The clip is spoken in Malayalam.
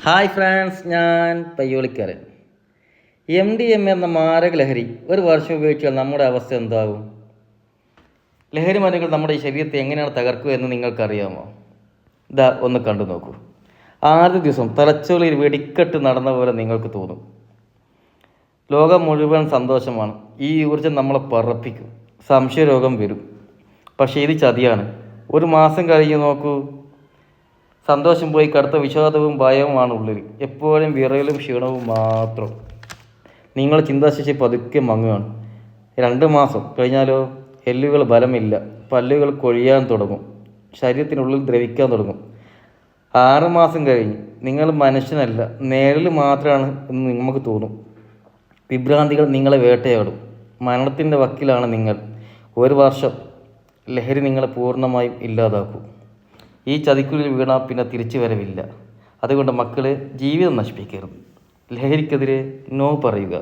ഹായ് ഫ്രണ്ട്സ്, ഞാൻ പയ്യോളിക്കാരൻ. MDMA എന്ന മാരക ലഹരി ഒരു വർഷം ഉപയോഗിച്ചാൽ നമ്മുടെ അവസ്ഥ എന്താകും? ലഹരി മരുന്നുകൾ നമ്മുടെ ഈ ശരീരത്തെ എങ്ങനെയാണ് തകർക്കുക എന്ന് നിങ്ങൾക്കറിയാമോ? ഒന്ന് കണ്ടു നോക്കൂ. ആദ്യ ദിവസം തലച്ചോറിൽ വെടിക്കെട്ട് നടന്ന പോലെ നിങ്ങൾക്ക് തോന്നും. ലോകം മുഴുവൻ സന്തോഷമാണ്. ഈ ഊർജ്ജം നമ്മളെ പറപ്പിക്കും, സംശയരോഗം വരും. പക്ഷേ ഇത് ചതിയാണ്. ഒരു മാസം കഴിഞ്ഞ് നോക്കൂ, സന്തോഷം പോയി കടുത്ത വിഷാദവും ഭയവുമാണ് ഉള്ളിൽ. എപ്പോഴും വിറയലും ക്ഷീണവും മാത്രം. നിങ്ങൾ ചിന്താശേഷി പതുക്കെ മങ്ങുകയാണ്. 2 മാസം കഴിഞ്ഞാലോ എല്ലുകൾ ബലമില്ല, പല്ലുകൾ കൊഴിയാൻ തുടങ്ങും, ശരീരത്തിനുള്ളിൽ ദ്രവിക്കാൻ തുടങ്ങും. 6 മാസം കഴിഞ്ഞ് നിങ്ങൾ മനുഷ്യനല്ല, നേരിൽ മാത്രമാണ് എന്ന് നമുക്ക് തോന്നും. വിഭ്രാന്തികൾ നിങ്ങളെ വേട്ടയാടും. മരണത്തിൻ്റെ വക്കിലാണ് നിങ്ങൾ. 1 വർഷം ലഹരി നിങ്ങളെ പൂർണ്ണമായും ഇല്ലാതാക്കും. ഈ ചതിക്കുള്ളിൽ വീണാൽ പിന്നെ തിരിച്ചു വരവില്ല. അതുകൊണ്ട് മക്കളെ, ജീവിതം നശിപ്പിക്കരുത്. ലഹരിക്കെതിരെ നോ പറയുക.